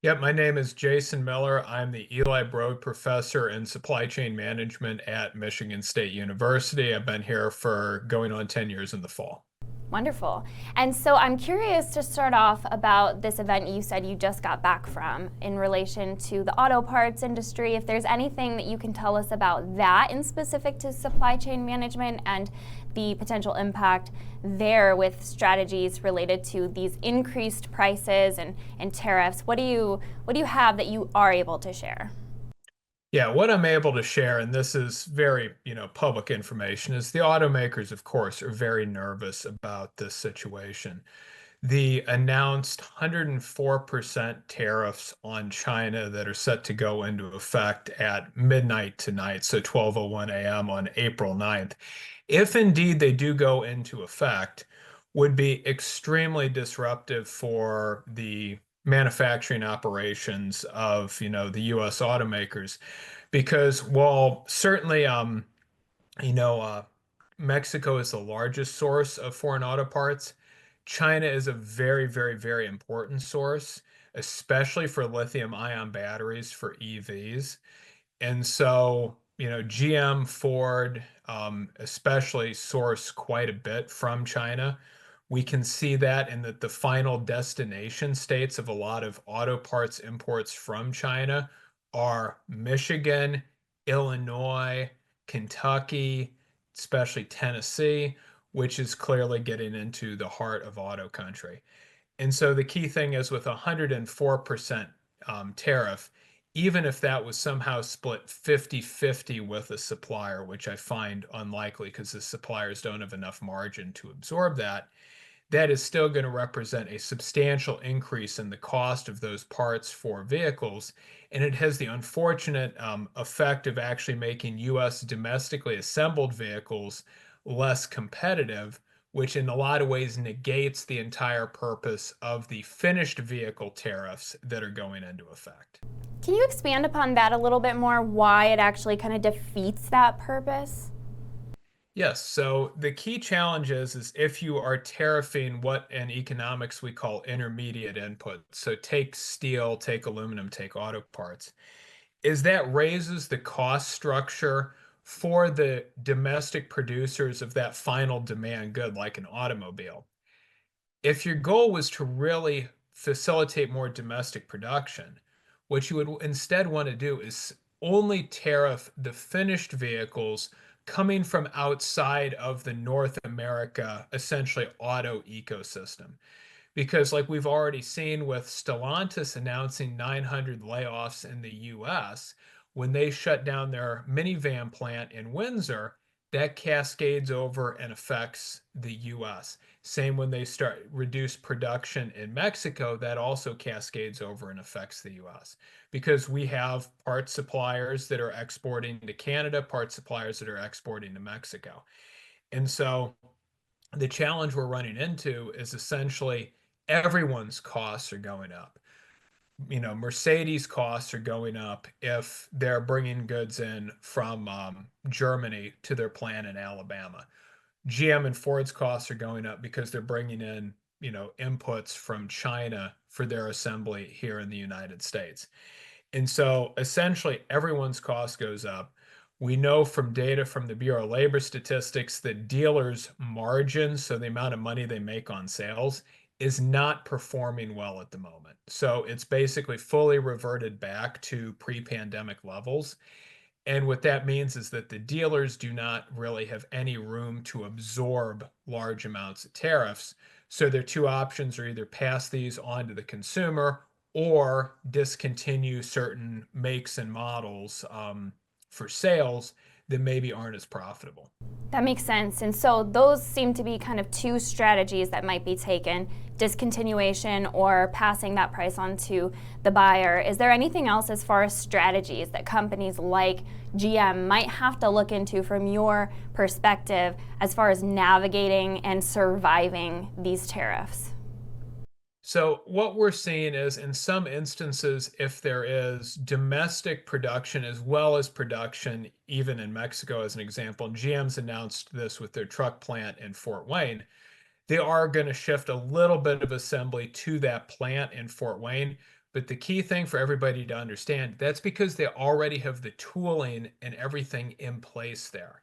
Yep, my name is Jason Miller. I'm the Eli Broad Professor in Supply Chain Management at Michigan State University. I've been here for going on 10 years in the fall. Wonderful. And so I'm curious to start off about this event you said you just got back from in relation to the auto parts industry. If there's anything that you can tell us about that in specific to supply chain management and the potential impact there with strategies related to these increased prices and tariffs, what do you have that you are able to share? Yeah, what I'm able to share, and this is very, public information, is the automakers, of course, are very nervous about this situation. The announced 104% tariffs on China that are set to go into effect at midnight tonight, so 12:01 a.m. on April 9th, if indeed they do go into effect, would be extremely disruptive for the manufacturing operations of, the U.S. automakers. Because while certainly, you know, uh, Mexico is the largest source of foreign auto parts. China is a very, very, very important source, especially for lithium-ion batteries for EVs. And so, GM, Ford, especially source quite a bit from China. We can see that in that the final destination states of a lot of auto parts imports from China are Michigan, Illinois, Kentucky, especially Tennessee, which is clearly getting into the heart of auto country. And so the key thing is with 104% tariff, even if that was somehow split 50-50 with a supplier, which I find unlikely because the suppliers don't have enough margin to absorb that, that is still going to represent a substantial increase in the cost of those parts for vehicles. And it has the unfortunate effect of actually making U.S. domestically assembled vehicles less competitive, which in a lot of ways negates the entire purpose of the finished vehicle tariffs that are going into effect. Can you expand upon that a little bit more, why it actually kind of defeats that purpose? Yes, so the key challenge is if you are tariffing what in economics we call intermediate input, so take steel, take aluminum, take auto parts, is that raises the cost structure for the domestic producers of that final demand good, like an automobile. If your goal was to really facilitate more domestic production, what you would instead want to do is only tariff the finished vehicles coming from outside of the North America, essentially auto ecosystem. Because, like we've already seen with Stellantis announcing 900 layoffs in the US, when they shut down their minivan plant in Windsor, that cascades over and affects the US. Same when they start reduce production in Mexico, that also cascades over and affects the US. Because we have part suppliers that are exporting to Canada, part suppliers that are exporting to Mexico. And so the challenge we're running into is essentially everyone's costs are going up. Mercedes costs are going up if they're bringing goods in from Germany to their plant in Alabama. GM and Ford's costs are going up because they're bringing in, inputs from China for their assembly here in the United States. And so essentially everyone's cost goes up. We know from data from the Bureau of Labor Statistics that dealers' margins, so the amount of money they make on sales, is not performing well at the moment. So it's basically fully reverted back to pre-pandemic levels. And what that means is that the dealers do not really have any room to absorb large amounts of tariffs. So their two options are either pass these on to the consumer or discontinue certain makes and models for sales that maybe aren't as profitable. That makes sense. And so those seem to be kind of two strategies that might be taken, discontinuation or passing that price on to the buyer. Is there anything else as far as strategies that companies like GM might have to look into from your perspective as far as navigating and surviving these tariffs? So what we're seeing is in some instances, if there is domestic production as well as production, even in Mexico as an example, GM's announced this with their truck plant in Fort Wayne, they are going to shift a little bit of assembly to that plant in Fort Wayne, But the key thing for everybody to understand, that's because they already have the tooling and everything in place there.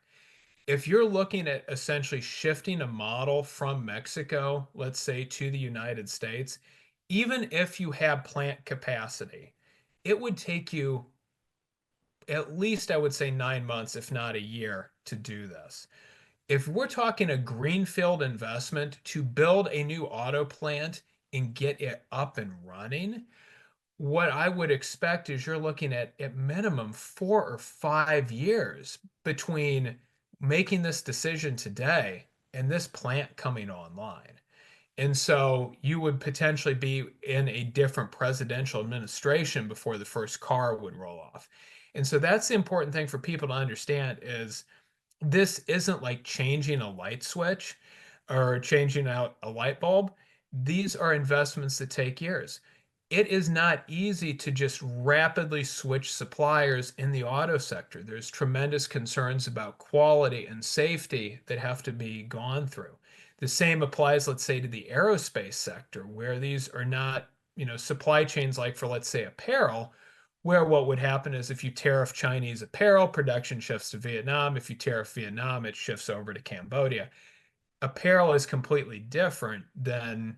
If you're looking at essentially shifting a model from Mexico, let's say, to the United States, even if you have plant capacity, it would take you at least, I would say, 9 months, if not a year, to do this. If we're talking a greenfield investment to build a new auto plant and get it up and running, what I would expect is you're looking at minimum 4 or 5 years between making this decision today and this plant coming online. And so you would potentially be in a different presidential administration before the first car would roll off. And so that's the important thing for people to understand is this isn't like changing a light switch or changing out a light bulb. These are investments that take years. It is not easy to just rapidly switch suppliers in the auto sector. There's tremendous concerns about quality and safety that have to be gone through. The same applies, let's say, to the aerospace sector, where these are not, supply chains like for, let's say, apparel, where what would happen is if you tariff Chinese apparel, production shifts to Vietnam. If you tariff Vietnam, it shifts over to Cambodia. Apparel is completely different than,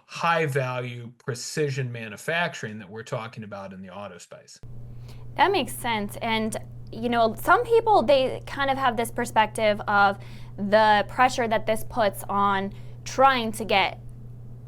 high value precision manufacturing that we're talking about in the auto space. That makes sense. And, some people, they kind of have this perspective of the pressure that this puts on trying to get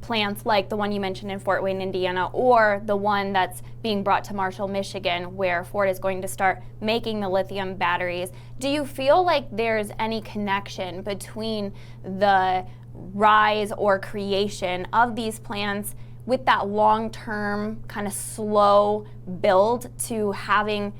plants like the one you mentioned in Fort Wayne, Indiana, or the one that's being brought to Marshall, Michigan, where Ford is going to start making the lithium batteries. Do you feel like there's any connection between the rise or creation of these plants with that long-term kind of slow build to having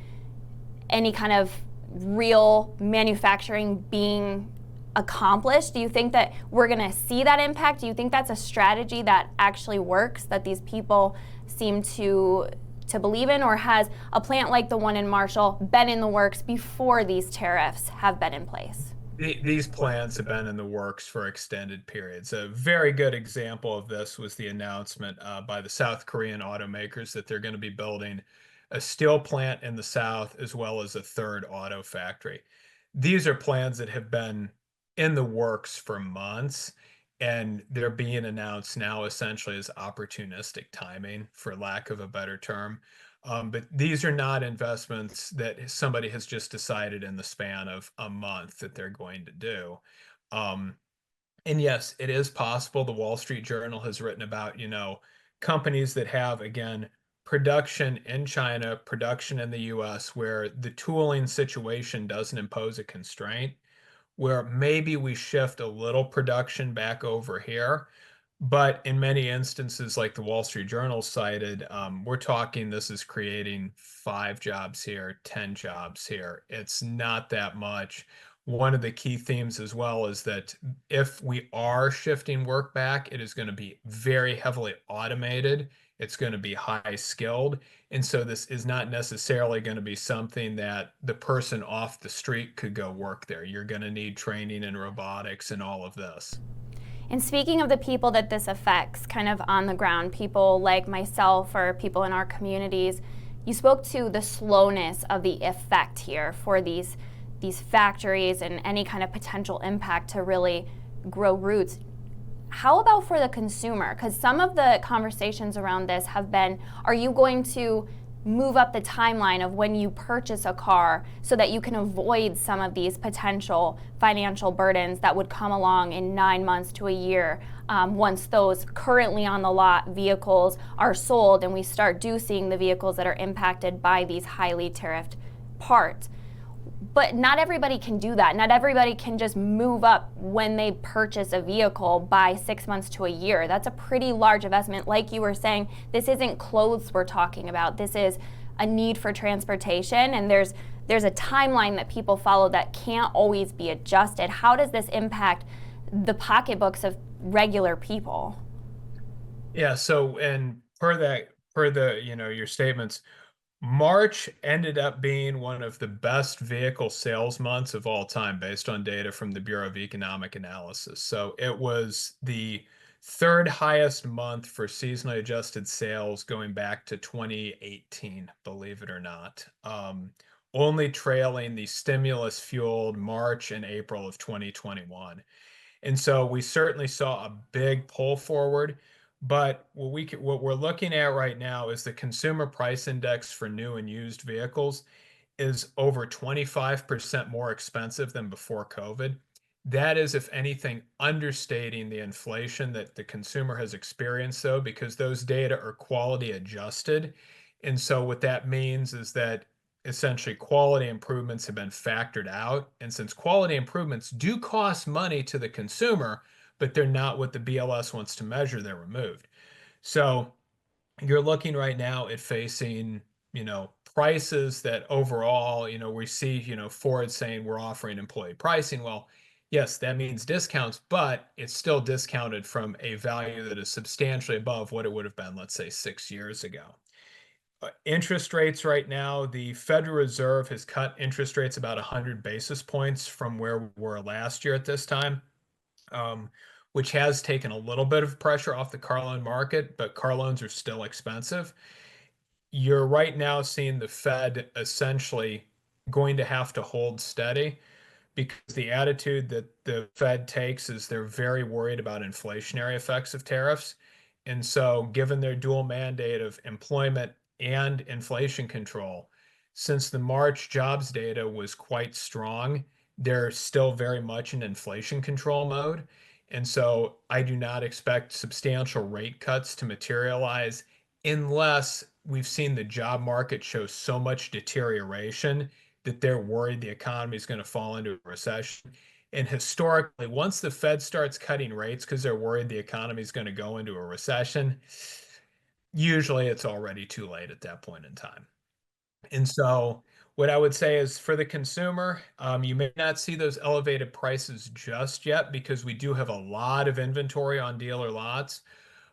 any kind of real manufacturing being accomplished? Do you think that we're going to see that impact? Do you think that's a strategy that actually works, that these people seem to believe in, or has a plant like the one in Marshall been in the works before these tariffs have been in place? These plans have been in the works for extended periods. A very good example of this was the announcement by the South Korean automakers that they're going to be building a steel plant in the South as well as a third auto factory. These are plans that have been in the works for months, and they're being announced now essentially as opportunistic timing, for lack of a better term. But these are not investments that somebody has just decided in the span of a month that they're going to do. Um, and yes, it is possible. The Wall Street Journal has written about, companies that have, again, production in China, production in the US, where the tooling situation doesn't impose a constraint, where maybe we shift a little production back over here. But in many instances, like the Wall Street Journal cited, we're talking this is creating 5 jobs here, 10 jobs here. It's not that much. One of the key themes as well is that if we are shifting work back, it is going to be very heavily automated. It's going to be high skilled. And so this is not necessarily going to be something that the person off the street could go work there. You're going to need training in robotics and all of this. And speaking of the people that this affects, kind of on the ground, people like myself or people in our communities, you spoke to the slowness of the effect here for these factories and any kind of potential impact to really grow roots. How about for the consumer? Because some of the conversations around this have been, are you going to move up the timeline of when you purchase a car so that you can avoid some of these potential financial burdens that would come along in 9 months to a year once those currently on the lot vehicles are sold and we start seeing the vehicles that are impacted by these highly tariffed parts? But not everybody can do that. Not everybody can just move up when they purchase a vehicle by 6 months to a year. That's a pretty large investment. Like you were saying, this isn't clothes we're talking about. This is a need for transportation, and there's a timeline that people follow that can't always be adjusted. How does this impact the pocketbooks of regular people? Yeah, so and per the, your statements, March ended up being one of the best vehicle sales months of all time based on data from the Bureau of Economic Analysis. So it was the third highest month for seasonally adjusted sales going back to 2018, believe it or not. Only trailing the stimulus fueled March and April of 2021. And so we certainly saw a big pull forward. But what we're looking at right now is the consumer price index for new and used vehicles is over 25% more expensive than before COVID. That is, if anything, understating the inflation that the consumer has experienced, though, because those data are quality adjusted. And so what that means is that essentially quality improvements have been factored out. And since quality improvements do cost money to the consumer, but they're not what the BLS wants to measure, they're removed. So you're looking right now at facing, prices that overall, we see, Ford saying we're offering employee pricing. Well, yes, that means discounts, but it's still discounted from a value that is substantially above what it would have been, let's say, 6 years ago. Interest rates right now, the Federal Reserve has cut interest rates about 100 basis points from where we were last year at this time, um, which has taken a little bit of pressure off the car loan market, but car loans are still expensive. You're right now seeing the Fed essentially going to have to hold steady because the attitude that the Fed takes is they're very worried about inflationary effects of tariffs. And so, given their dual mandate of employment and inflation control, since the March jobs data was quite strong, they're still very much in inflation control mode. And so, I do not expect substantial rate cuts to materialize unless we've seen the job market show so much deterioration that they're worried the economy is going to fall into a recession. And historically, once the Fed starts cutting rates because they're worried the economy is going to go into a recession, usually it's already too late at that point in time. And so, what I would say is for the consumer, you may not see those elevated prices just yet because we do have a lot of inventory on dealer lots.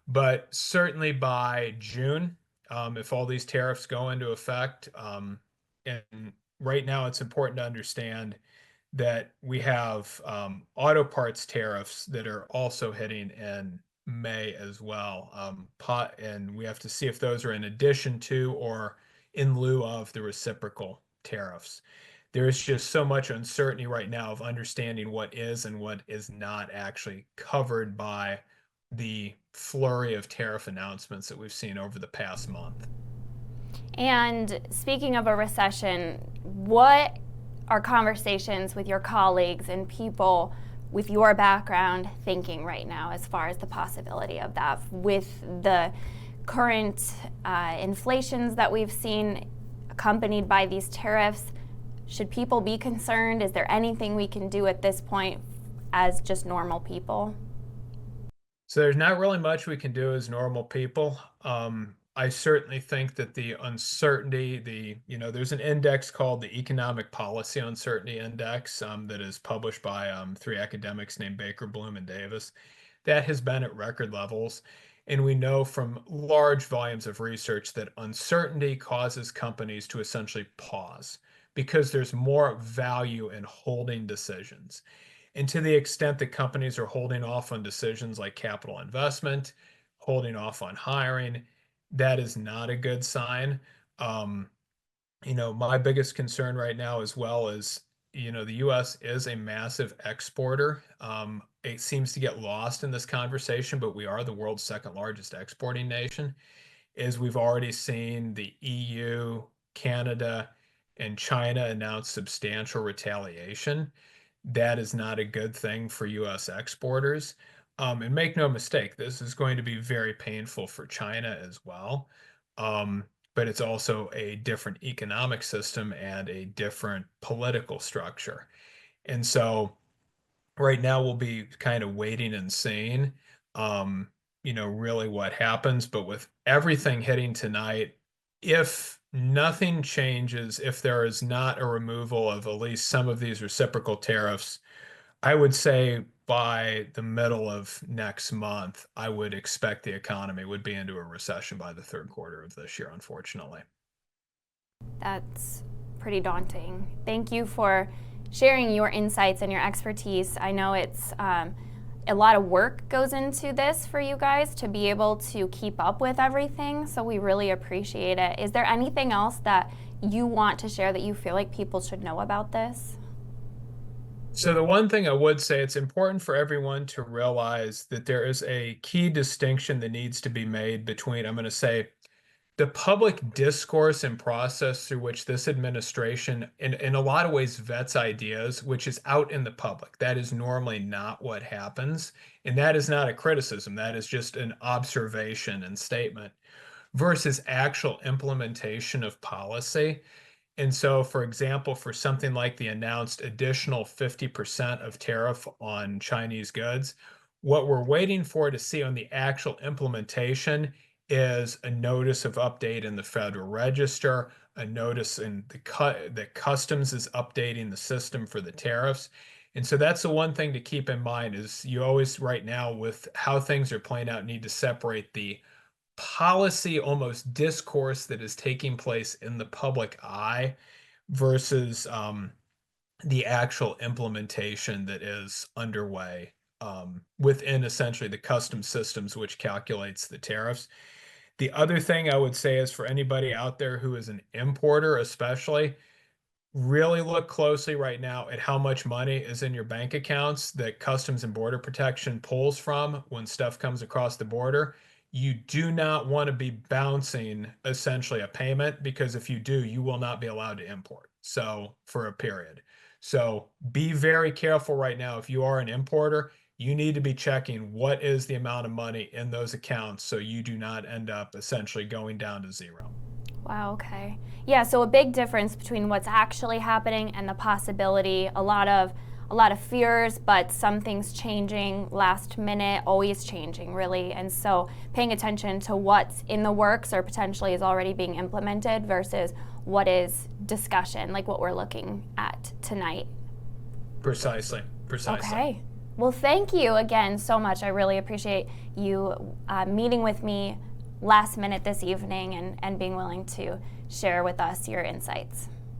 But certainly by June, if all these tariffs go into effect, and right now it's important to understand that we have auto parts tariffs that are also hitting in May as well. And we have to see if those are in addition to or in lieu of the reciprocal tariffs. There is just so much uncertainty right now of understanding what is and what is not actually covered by the flurry of tariff announcements that we've seen over the past month. And speaking of a recession, what are conversations with your colleagues and people with your background thinking right now as far as the possibility of that with the current inflations that we've seen accompanied by these tariffs? Should people be concerned? Is there anything we can do at this point as just normal people? So there's not really much we can do as normal people. I certainly think that the uncertainty, there's an index called the Economic Policy Uncertainty Index that is published by three academics named Baker, Bloom, and Davis. That has been at record levels. And we know from large volumes of research that uncertainty causes companies to essentially pause because there's more value in holding decisions. And to the extent that companies are holding off on decisions like capital investment, holding off on hiring, that is not a good sign. Um, my biggest concern right now, as well, is, the US is a massive exporter. It seems to get lost in this conversation, but we are the world's second largest exporting nation. Is we've already seen the EU, Canada, and China announce substantial retaliation. That is not a good thing for US exporters. And make no mistake, this is going to be very painful for China as well. But it's also a different economic system and a different political structure. And so right now we'll be kind of waiting and seeing, really what happens. But with everything hitting tonight, if nothing changes, if there is not a removal of at least some of these reciprocal tariffs, I would say by the middle of next month, I would expect the economy would be into a recession by the third quarter of this year, unfortunately. That's pretty daunting. Thank you for sharing your insights and your expertise. I know it's a lot of work goes into this for you guys to be able to keep up with everything, so we really appreciate it. Is there anything else that you want to share that you feel like people should know about this? So the one thing I would say, it's important for everyone to realize that there is a key distinction that needs to be made between, I'm going to say, the public discourse and process through which this administration, in a lot of ways, vets ideas, which is out in the public. That is normally not what happens. And that is not a criticism. That is just an observation and statement versus actual implementation of policy. And so, for example, for something like the announced additional 50% of tariff on Chinese goods, what we're waiting for to see on the actual implementation is a notice of update in the Federal Register, a notice in that Customs is updating the system for the tariffs. And so that's the one thing to keep in mind is you always right now with how things are playing out need to separate the policy almost discourse that is taking place in the public eye versus the actual implementation that is underway within essentially the custom systems which calculates the tariffs. The other thing I would say is for anybody out there who is an importer, especially, really look closely right now at how much money is in your bank accounts that Customs and Border Protection pulls from when stuff comes across the border. You do not want to be bouncing essentially a payment because if you do, you will not be allowed to import. So for a period. So be very careful right now. If you are an importer, you need to be checking what is the amount of money in those accounts so you do not end up essentially going down to zero. Wow, okay. Yeah, so a big difference between what's actually happening and the possibility. A lot of fears, but some things changing last minute, always changing really. And so paying attention to what's in the works or potentially is already being implemented versus what is discussion, like what we're looking at tonight. Precisely. Okay. Well, thank you again so much. I really appreciate you meeting with me last minute this evening and being willing to share with us your insights.